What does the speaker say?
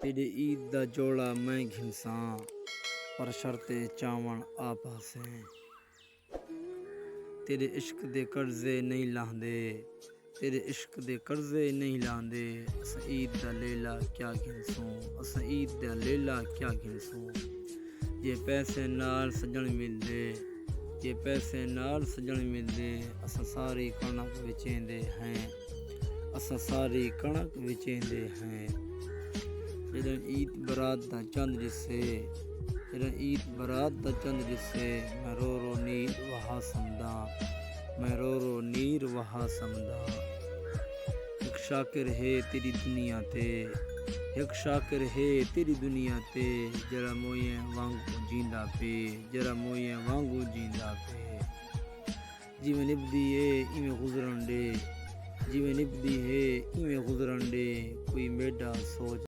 तेरे ईद दा जोड़ा मैं घिनसां पर शर्ते चावण आ पासें। तेरे इश्क दे कर्जे नहीं लांदे, तेरे इश्क दे कर्जे नहीं लांदे। अस ईद दा लेला क्या घिनसूं, अस ईद दा लेला क्या घिनसूं। जे पैसे नाल सजण मिलदे, जे पैसे नाल सजण मिलदे। अस सारी कणक विचेंदे हैं, अस सारी कणक विचेंदे हैं। जदों ईद बरात दा चंद दिसे, जदों ईद बरात दा चंद दिसे। मैं रो रो नीर वहा समदा, मैं रो रो नीर वहा समदा। एक शाकिर है तेरी दुनिया ते, एक शाकिर है तेरी दुनिया ते। जरा मोए वांगू जींदा पे, जरा मोए वांगू जींदा पे। जिवें निभदी है इवें गुजरन दे, जिवें निभदी है इवें गुजरन दे। कोई मेडा सोच